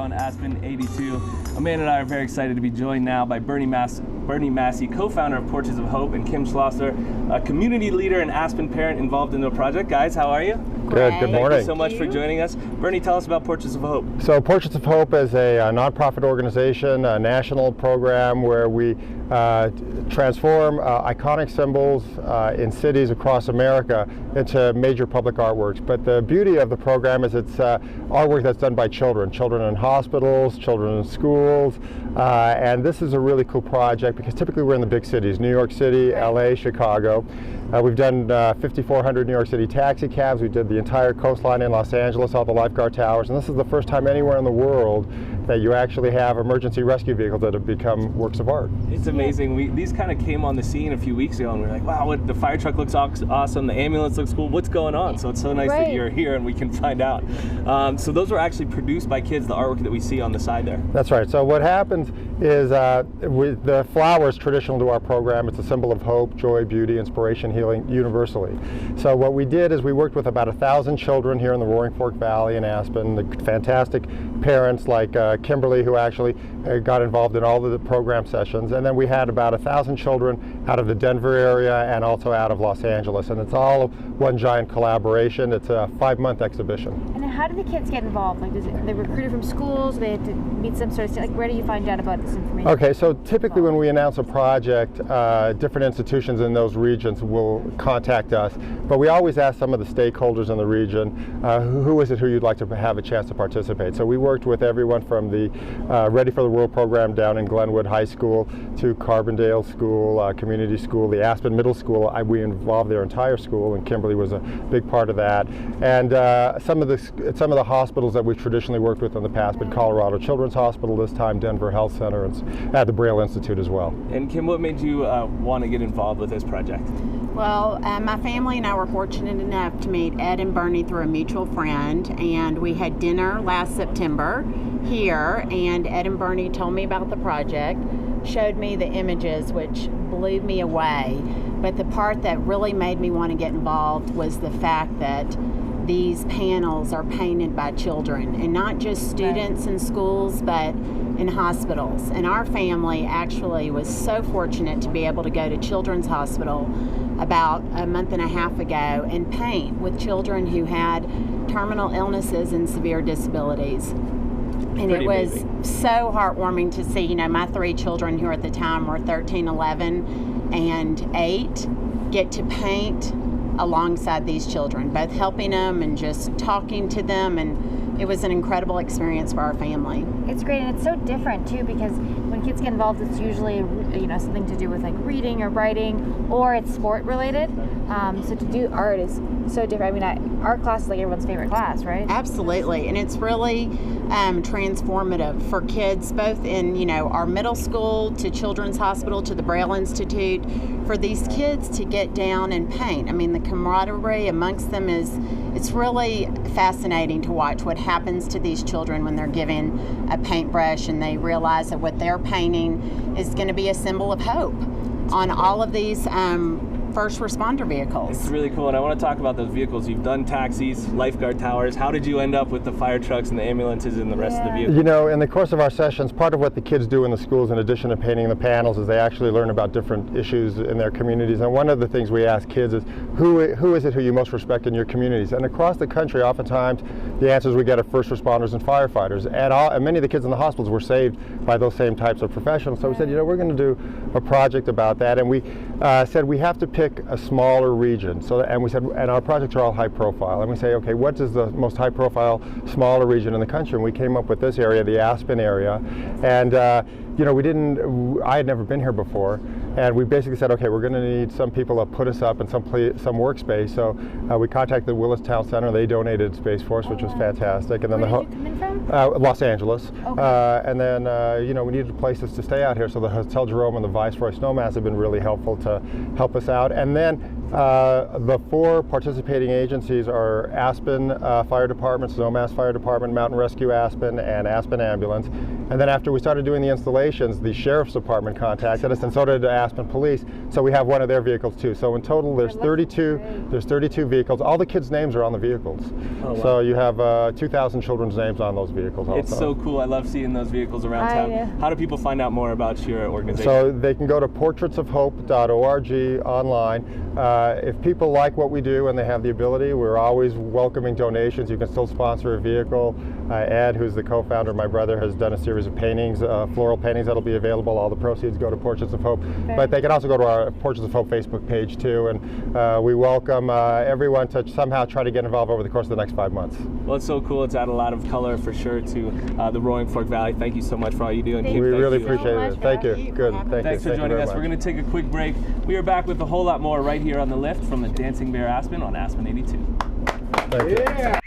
on Aspen 82. Amanda and I are very excited to be joined now by Bernie Massey, co-founder of Porches of Hope, and Kim Schlosser, a community leader and Aspen parent involved in the project. Guys, how are you? Good morning. Thank you so much for joining us. Bernie, tell us about Porches of Hope. So Porches of Hope is a nonprofit organization, a national program where we transform iconic symbols in cities across America into major public artworks. But the beauty of the program is it's artwork that's done by children in hospitals, children in schools, and this is a really cool project because typically we're in the big cities, New York City, LA, Chicago. We've done 5,400 New York City taxi cabs. We did the entire coastline in Los Angeles, all the lifeguard towers, and this is the first time anywhere in the world that you actually have emergency rescue vehicles that have become works of art. It's amazing. These kind of came on the scene a few weeks ago, and we were like, wow, the fire truck looks awesome, the ambulance looks cool, what's going on? So it's so nice that you're here and we can find out. So those were actually produced by kids, the artwork that we see on the side there. That's right. So what happens is with the flowers traditional to our program, it's a symbol of hope, joy, beauty, inspiration, healing universally. So what we did is we worked with about 1,000 children here in the Roaring Fork Valley in Aspen, the fantastic parents like Kimberly, who actually got involved in all of the program sessions, and then we had about 1,000 children out of the Denver area and also out of Los Angeles, and it's all one giant collaboration. It's a 5-month exhibition. And how do the kids get involved? Like, they recruited from schools? They have to meet some sort of, like, where do you find out about this information? Okay, so typically when we announce a project, different institutions in those regions will contact us, but we always ask some of the stakeholders in the region, who is it who you'd like to have a chance to participate? So we worked with everyone from the Ready for the World program down in Glenwood High School to Carbondale School, Community School, the Aspen Middle School. We involved their entire school, and Kimberly was a big part of that. And some of the hospitals that we've traditionally worked with in the past, but Colorado Children's Hospital this time, Denver Health Center, and at the Braille Institute as well. And Kim, what made you want to get involved with this project? Well, my family and I were fortunate enough to meet Ed and Bernie through a mutual friend, and we had dinner last September here, and Ed and Bernie told me about the project, showed me the images, which blew me away. But the part that really made me want to get involved was the fact that these panels are painted by children, and not just students in schools, but in hospitals. And our family actually was so fortunate to be able to go to Children's Hospital about a month and a half ago and paint with children who had terminal illnesses and severe disabilities. And it was so heartwarming to see, my 3 children who at the time were 13, 11, and 8 get to paint alongside these children, both helping them and just talking to them, and it was an incredible experience for our family. It's great, and it's so different too, because when kids get involved, it's usually something to do with like reading or writing, or it's sport related. So to do art is so different. I mean, art class is like everyone's favorite class, right? Absolutely, and it's really transformative for kids, both in our middle school to Children's Hospital to the Braille Institute, for these kids to get down and paint. I mean, the camaraderie amongst them it's really fascinating to watch what happens to these children when they're given a paintbrush and they realize that what they're painting is going to be a symbol of hope on all of these first responder vehicles. It's really cool, and I want to talk about those vehicles. You've done taxis, lifeguard towers. How did you end up with the fire trucks and the ambulances and the rest of the vehicles? In the course of our sessions, part of what the kids do in the schools, in addition to painting the panels, is they actually learn about different issues in their communities. And one of the things we ask kids is, who is it who you most respect in your communities? And across the country, oftentimes, the answers we get are first responders and firefighters. And many of the kids in the hospitals were saved by those same types of professionals. So we said, we're going to do a project about that. And we said we have to pick a smaller region. And we said, and our projects are all high profile. And we say, okay, what is the most high profile, smaller region in the country? And we came up with this area, the Aspen area. And I had never been here before. And we basically said, okay, we're going to need some people to put us up in some workspace. So we contacted the Willis Town Center. They donated space for us, which was fantastic. And then Where did you come in from? Los Angeles. Okay. And then we needed places to stay out here. So the Hotel Jerome and the Viceroy Snowmass have been really helpful to help us out. And then The 4 participating agencies are Aspen Fire Department, Snowmass Fire Department, Mountain Rescue Aspen, and Aspen Ambulance. And then after we started doing the installations, the Sheriff's Department contacted us, and so did Aspen Police. So we have one of their vehicles too. So in total, there's 32 vehicles. All the kids' names are on the vehicles. Oh, wow. So you have 2,000 children's names on those vehicles also. It's so cool. I love seeing those vehicles around town. How do people find out more about your organization? So they can go to portraitsofhope.org online. If people like what we do and they have the ability, we're always welcoming donations. You can still sponsor a vehicle. Ed, who's the co-founder, my brother, has done a series of paintings, floral paintings that'll be available. All the proceeds go to Portraits of Hope. But they can also go to our Portraits of Hope Facebook page too, and we welcome everyone to somehow try to get involved over the course of the next 5 months. Well, it's so cool. It's added a lot of color for sure to the Roaring Fork Valley. Thank you so much for all you do. And We really you. appreciate it. Thank you. Good. Thanks for joining us. We're going to take a quick break. We are back with a whole lot more right here on The Lift from the Dancing Bear Aspen on Aspen 82. Thank you.